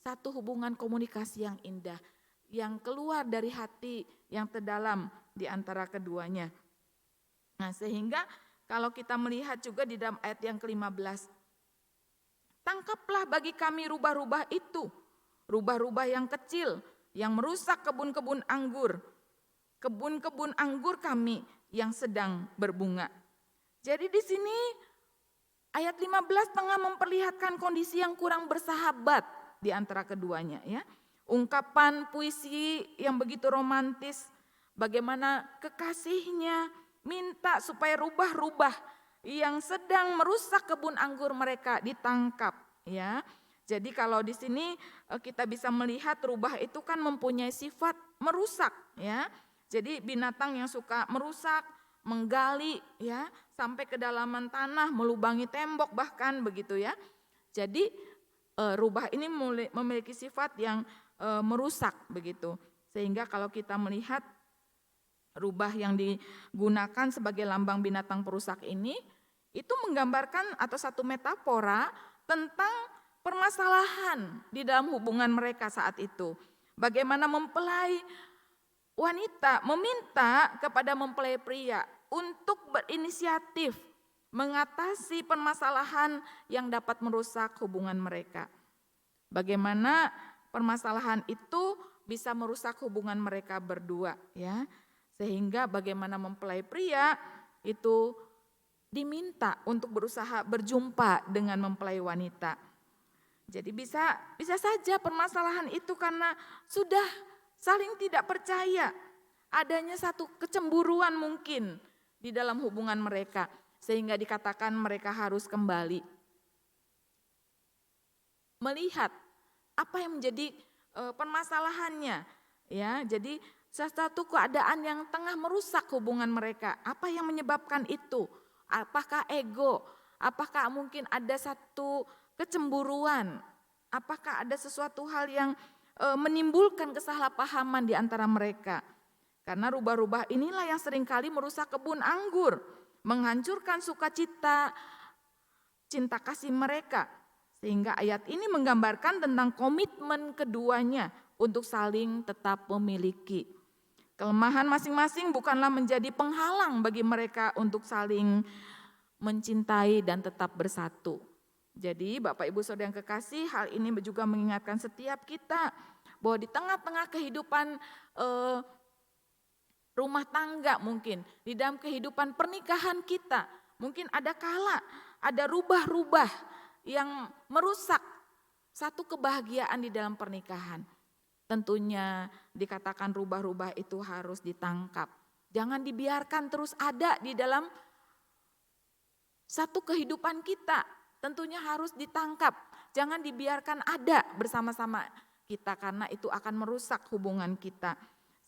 Satu hubungan komunikasi yang indah, yang keluar dari hati yang terdalam di antara keduanya. Nah, sehingga kalau kita melihat juga di dalam ayat yang ke-15, tangkaplah bagi kami rubah-rubah itu, rubah-rubah yang kecil, yang merusak kebun-kebun anggur kami yang sedang berbunga. Jadi di sini ayat 15 tengah memperlihatkan kondisi yang kurang bersahabat di antara keduanya, ya. Ungkapan puisi yang begitu romantis, bagaimana kekasihnya minta supaya rubah-rubah yang sedang merusak kebun anggur mereka ditangkap, ya. Jadi kalau di sini kita bisa melihat rubah itu kan mempunyai sifat merusak, ya. Jadi binatang yang suka merusak, menggali, ya, sampai kedalaman tanah, melubangi tembok bahkan, begitu ya. Jadi rubah ini memiliki sifat yang merusak, begitu. Sehingga kalau kita melihat rubah yang digunakan sebagai lambang binatang perusak ini, itu menggambarkan atau satu metafora tentang permasalahan di dalam hubungan mereka saat itu. Bagaimana mempelai wanita meminta kepada mempelai pria untuk berinisiatif mengatasi permasalahan yang dapat merusak hubungan mereka. Bagaimana permasalahan itu bisa merusak hubungan mereka berdua, ya. Sehingga bagaimana mempelai pria itu diminta untuk berusaha berjumpa dengan mempelai wanita. Jadi bisa saja permasalahan itu karena sudah saling tidak percaya. Adanya satu kecemburuan mungkin di dalam hubungan mereka. Sehingga dikatakan mereka harus kembali melihat apa yang menjadi permasalahannya. Ya, jadi sesuatu keadaan yang tengah merusak hubungan mereka. Apa yang menyebabkan itu? Apakah ego? Apakah mungkin ada satu kecemburuan? Apakah ada sesuatu hal yang menimbulkan kesalahpahaman di antara mereka? Karena rubah-rubah inilah yang seringkali merusak kebun anggur, menghancurkan sukacita, cinta kasih mereka. Sehingga ayat ini menggambarkan tentang komitmen keduanya untuk saling tetap memiliki. Kelemahan masing-masing bukanlah menjadi penghalang bagi mereka untuk saling mencintai dan tetap bersatu. Jadi Bapak Ibu Saudara yang kekasih, hal ini juga mengingatkan setiap kita bahwa di tengah-tengah kehidupan rumah tangga mungkin, di dalam kehidupan pernikahan kita, mungkin ada kala, ada rubah-rubah yang merusak satu kebahagiaan di dalam pernikahan. Tentunya dikatakan rubah-rubah itu harus ditangkap. Jangan dibiarkan terus ada di dalam satu kehidupan kita. Tentunya harus ditangkap. Jangan dibiarkan ada bersama-sama kita karena itu akan merusak hubungan kita.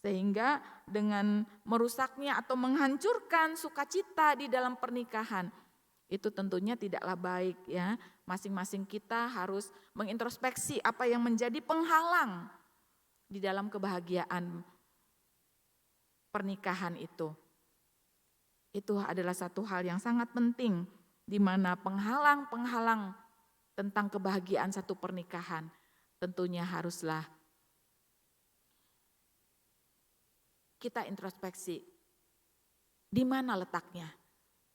Sehingga dengan merusaknya atau menghancurkan sukacita di dalam pernikahan, itu tentunya tidaklah baik ya. Masing-masing kita harus mengintrospeksi apa yang menjadi penghalang di dalam kebahagiaan pernikahan itu. Itu adalah satu hal yang sangat penting, di mana penghalang-penghalang tentang kebahagiaan satu pernikahan tentunya haruslah kita introspeksi di mana letaknya.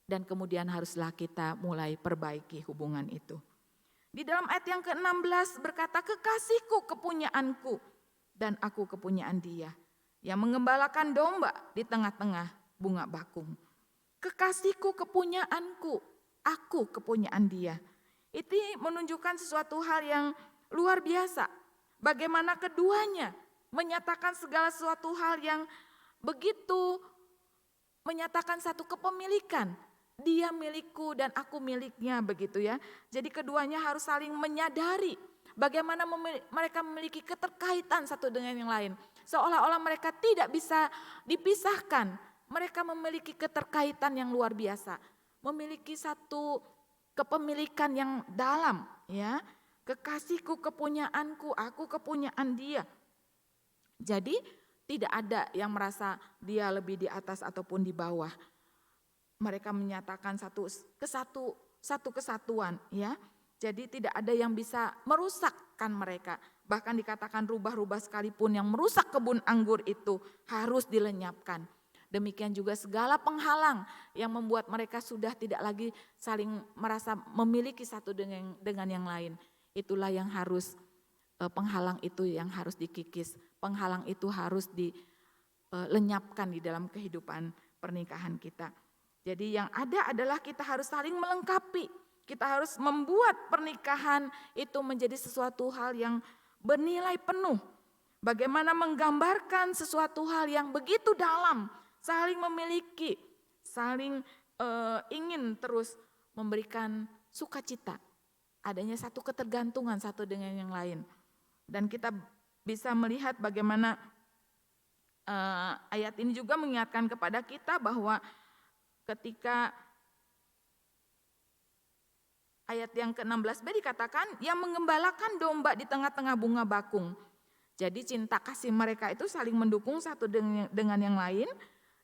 Dan kemudian haruslah kita mulai perbaiki hubungan itu. Di dalam ayat yang ke-16 berkata, kekasihku kepunyaanku dan aku kepunyaan dia. Yang mengembalakan domba di tengah-tengah bunga bakung. Kekasihku kepunyaanku, aku kepunyaan dia. Itu menunjukkan sesuatu hal yang luar biasa. Bagaimana keduanya menyatakan segala sesuatu hal yang begitu menyatakan satu kepemilikan. Dia milikku dan aku miliknya begitu ya. Jadi keduanya harus saling menyadari bagaimana mereka memiliki keterkaitan satu dengan yang lain. Seolah-olah mereka tidak bisa dipisahkan. Mereka memiliki keterkaitan yang luar biasa. Memiliki satu kepemilikan yang dalam ya. Kekasihku kepunyaanku, aku kepunyaan dia. Jadi tidak ada yang merasa dia lebih di atas ataupun di bawah. Mereka menyatakan satu kesatuan ya. Jadi tidak ada yang bisa merusakkan mereka. Bahkan dikatakan rubah-rubah sekalipun yang merusak kebun anggur itu harus dilenyapkan. Demikian juga segala penghalang yang membuat mereka sudah tidak lagi saling merasa memiliki satu dengan yang lain. Itulah yang harus, penghalang itu yang harus dikikis. Penghalang itu harus dilenyapkan di dalam kehidupan pernikahan kita. Jadi yang ada adalah kita harus saling melengkapi. Kita harus membuat pernikahan itu menjadi sesuatu hal yang bernilai penuh. Bagaimana menggambarkan sesuatu hal yang begitu dalam. Saling memiliki, saling ingin terus memberikan sukacita. Adanya satu ketergantungan satu dengan yang lain. Dan kita bisa melihat bagaimana ayat ini juga mengingatkan kepada kita bahwa ketika ayat yang ke-16b dikatakan yang mengembalakan domba di tengah-tengah bunga bakung. Jadi cinta kasih mereka itu saling mendukung satu dengan yang lain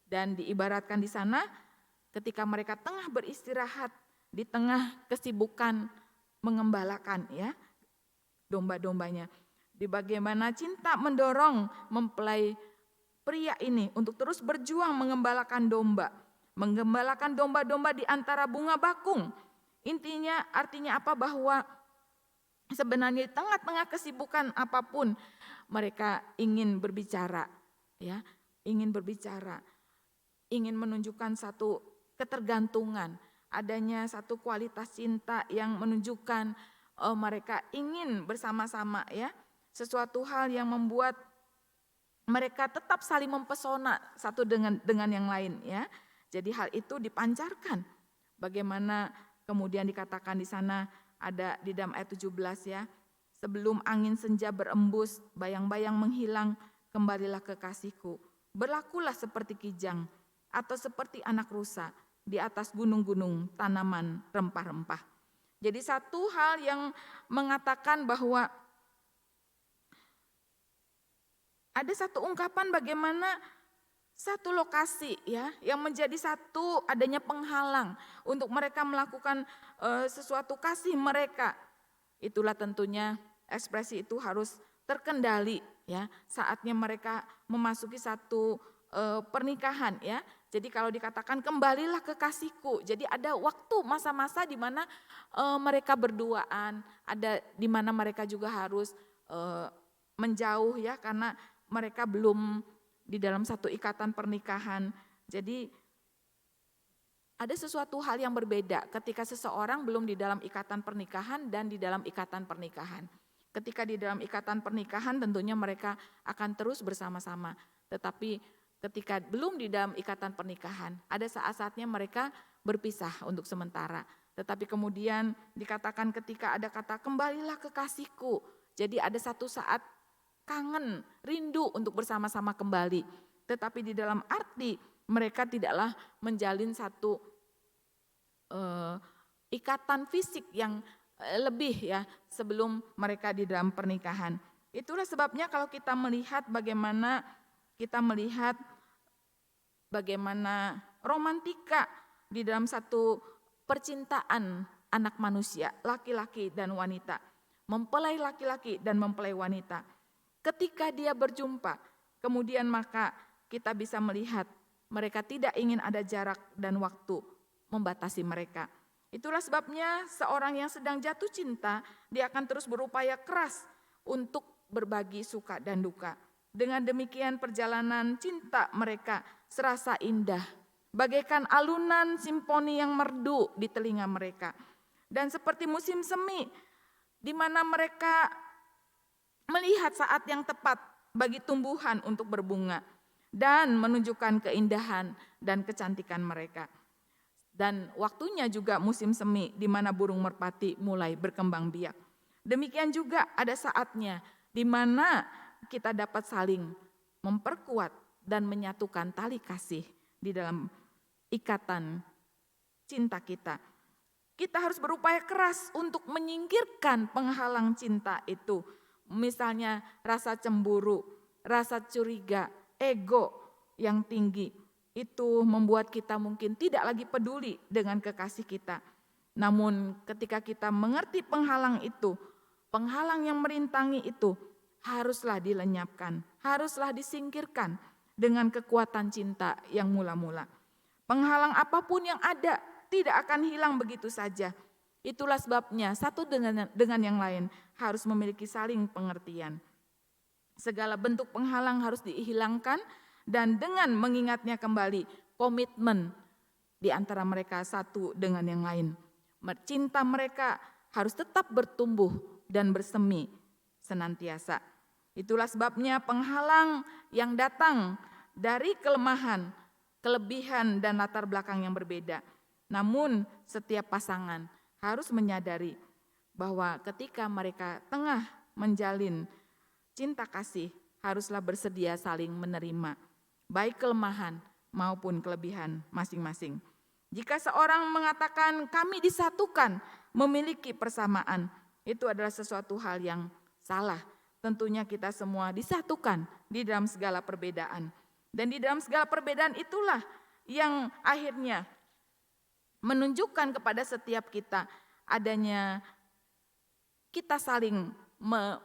dan diibaratkan di sana ketika mereka tengah beristirahat di tengah kesibukan mengembalakan ya domba-dombanya. Di bagaimana cinta mendorong mempelai pria ini untuk terus berjuang mengembalakan domba. Menggembalakan domba-domba di antara bunga bakung. Intinya artinya apa? Bahwa sebenarnya di tengah-tengah kesibukan apapun mereka ingin berbicara, ya, ingin berbicara, ingin menunjukkan satu ketergantungan, adanya satu kualitas cinta yang menunjukkan mereka ingin bersama-sama ya. Sesuatu hal yang membuat mereka tetap saling mempesona satu dengan yang lain ya. Jadi hal itu dipancarkan. Bagaimana kemudian dikatakan di sana ada di dalam ayat 17 ya. Sebelum angin senja berembus, bayang-bayang menghilang, kembalilah kekasihku. Berlakulah seperti kijang atau seperti anak rusa di atas gunung-gunung tanaman rempah-rempah. Jadi satu hal yang mengatakan bahwa ada satu ungkapan bagaimana satu lokasi ya yang menjadi satu adanya penghalang untuk mereka melakukan sesuatu kasih mereka. Itulah tentunya ekspresi itu harus terkendali ya. Saatnya mereka memasuki satu pernikahan ya. Jadi kalau dikatakan kembalilah kekasihku. Jadi ada waktu masa-masa di mana mereka berduaan, ada di mana mereka juga harus menjauh ya karena mereka belum di dalam satu ikatan pernikahan. Jadi ada sesuatu hal yang berbeda ketika seseorang belum di dalam ikatan pernikahan dan di dalam ikatan pernikahan. Ketika di dalam ikatan pernikahan tentunya mereka akan terus bersama-sama. Tetapi ketika belum di dalam ikatan pernikahan, ada saat-saatnya mereka berpisah untuk sementara. Tetapi kemudian dikatakan ketika ada kata kembalilah kekasihku. Jadi ada satu saat kangen, rindu untuk bersama-sama kembali. Tetapi di dalam arti mereka tidaklah menjalin satu ikatan fisik yang lebih ya sebelum mereka di dalam pernikahan. Itulah sebabnya kalau kita melihat bagaimana romantika di dalam satu percintaan anak manusia, laki-laki dan wanita, mempelai laki-laki dan mempelai wanita. Ketika dia berjumpa, kemudian maka kita bisa melihat mereka tidak ingin ada jarak dan waktu membatasi mereka. Itulah sebabnya seorang yang sedang jatuh cinta, dia akan terus berupaya keras untuk berbagi suka dan duka. Dengan demikian perjalanan cinta mereka serasa indah, bagaikan alunan simfoni yang merdu di telinga mereka. Dan seperti musim semi, di mana mereka melihat saat yang tepat bagi tumbuhan untuk berbunga dan menunjukkan keindahan dan kecantikan mereka. Dan waktunya juga musim semi di mana burung merpati mulai berkembang biak. Demikian juga ada saatnya di mana kita dapat saling memperkuat dan menyatukan tali kasih di dalam ikatan cinta kita. Kita harus berupaya keras untuk menyingkirkan penghalang cinta itu. Misalnya rasa cemburu, rasa curiga, ego yang tinggi. Itu membuat kita mungkin tidak lagi peduli dengan kekasih kita. Namun ketika kita mengerti penghalang itu, penghalang yang merintangi itu haruslah dilenyapkan, haruslah disingkirkan dengan kekuatan cinta yang mula-mula. Penghalang apapun yang ada tidak akan hilang begitu saja. Itulah sebabnya satu dengan yang lain harus memiliki saling pengertian. Segala bentuk penghalang harus dihilangkan dan dengan mengingatnya kembali komitmen di antara mereka satu dengan yang lain. Cinta mereka harus tetap bertumbuh dan bersemi senantiasa. Itulah sebabnya penghalang yang datang dari kelemahan, kelebihan dan latar belakang yang berbeda. Namun setiap pasangan harus menyadari bahwa ketika mereka tengah menjalin cinta kasih, haruslah bersedia saling menerima, baik kelemahan maupun kelebihan masing-masing. Jika seorang mengatakan kami disatukan, memiliki persamaan, itu adalah sesuatu hal yang salah. Tentunya kita semua disatukan di dalam segala perbedaan. Dan di dalam segala perbedaan itulah yang akhirnya menunjukkan kepada setiap kita adanya kita saling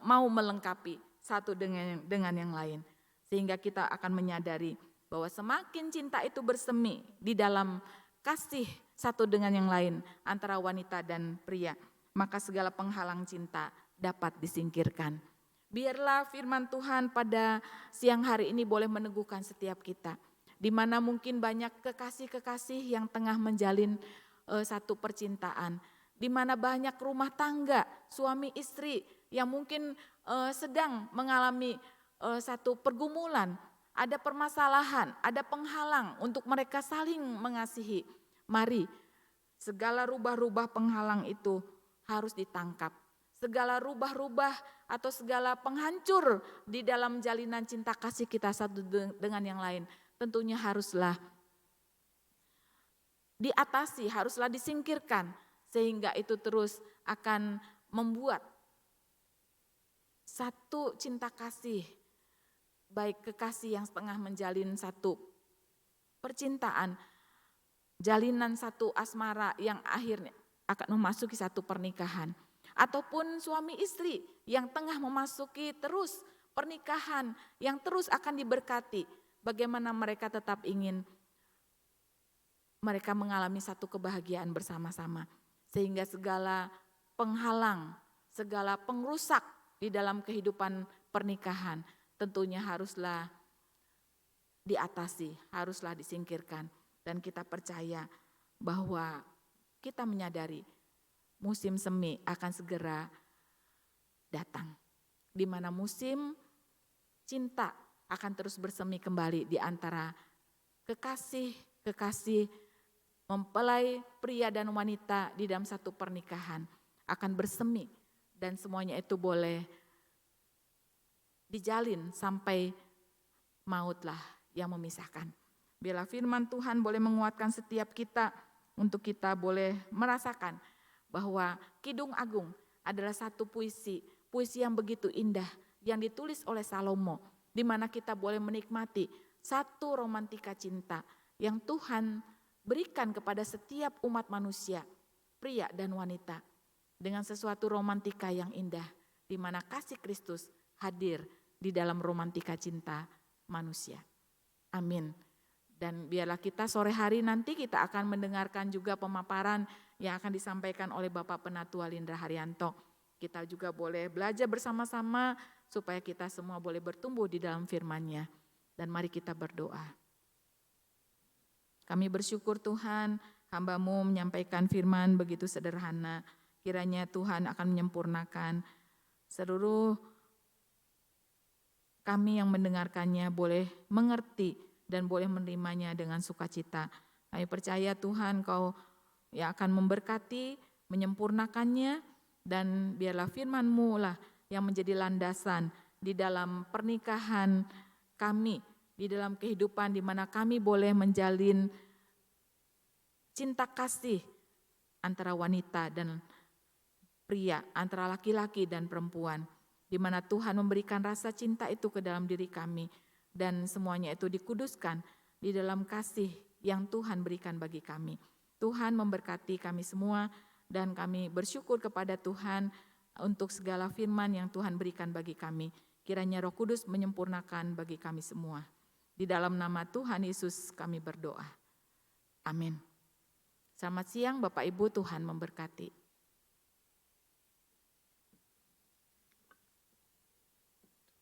mau melengkapi satu dengan yang lain. Sehingga kita akan menyadari bahwa semakin cinta itu bersemi di dalam kasih satu dengan yang lain antara wanita dan pria, maka segala penghalang cinta dapat disingkirkan. Biarlah firman Tuhan pada siang hari ini boleh meneguhkan setiap kita, di mana mungkin banyak kekasih-kekasih yang tengah menjalin satu percintaan, di mana banyak rumah tangga, suami istri yang mungkin sedang mengalami satu pergumulan, ada permasalahan, ada penghalang untuk mereka saling mengasihi. Mari segala rubah-rubah penghalang itu harus ditangkap. Segala rubah-rubah atau segala penghancur di dalam jalinan cinta kasih kita satu dengan yang lain tentunya haruslah diatasi, haruslah disingkirkan, sehingga itu terus akan membuat satu cinta kasih, baik kekasih yang setengah menjalin satu percintaan, jalinan satu asmara yang akhirnya akan memasuki satu pernikahan, ataupun suami istri yang tengah memasuki terus pernikahan yang terus akan diberkati, bagaimana mereka tetap ingin mereka mengalami satu kebahagiaan bersama-sama. Sehingga segala penghalang, segala pengrusak di dalam kehidupan pernikahan tentunya haruslah diatasi, haruslah disingkirkan. Dan kita percaya bahwa kita menyadari musim semi akan segera datang. Di mana musim cinta akan terus bersemi kembali di antara kekasih mempelai pria dan wanita di dalam satu pernikahan akan bersemi dan semuanya itu boleh dijalin sampai mautlah yang memisahkan. Biarlah firman Tuhan boleh menguatkan setiap kita untuk kita boleh merasakan bahwa Kidung Agung adalah satu puisi yang begitu indah yang ditulis oleh Salomo, di mana kita boleh menikmati satu romantika cinta yang Tuhan berikan kepada setiap umat manusia, pria dan wanita, dengan sesuatu romantika yang indah, di mana kasih Kristus hadir di dalam romantika cinta manusia. Amin. Dan biarlah kita sore hari nanti kita akan mendengarkan juga pemaparan yang akan disampaikan oleh Bapak Penatua Lindra Haryanto. Kita juga boleh belajar bersama-sama supaya kita semua boleh bertumbuh di dalam firman-Nya. Dan mari kita berdoa. Kami bersyukur Tuhan, hamba-Mu menyampaikan firman begitu sederhana. Kiranya Tuhan akan menyempurnakan seluruh kami yang mendengarkannya boleh mengerti dan boleh menerimanya dengan sukacita. Kami percaya Tuhan Kau yang akan memberkati, menyempurnakannya, dan biarlah firman-Mu lah yang menjadi landasan di dalam pernikahan kami, di dalam kehidupan di mana kami boleh menjalin cinta kasih antara wanita dan pria, antara laki-laki dan perempuan, di mana Tuhan memberikan rasa cinta itu ke dalam diri kami dan semuanya itu dikuduskan di dalam kasih yang Tuhan berikan bagi kami. Tuhan memberkati kami semua dan kami bersyukur kepada Tuhan untuk segala firman yang Tuhan berikan bagi kami. Kiranya Roh Kudus menyempurnakan bagi kami semua. Di dalam nama Tuhan Yesus kami berdoa. Amin. Selamat siang Bapak Ibu, Tuhan memberkati.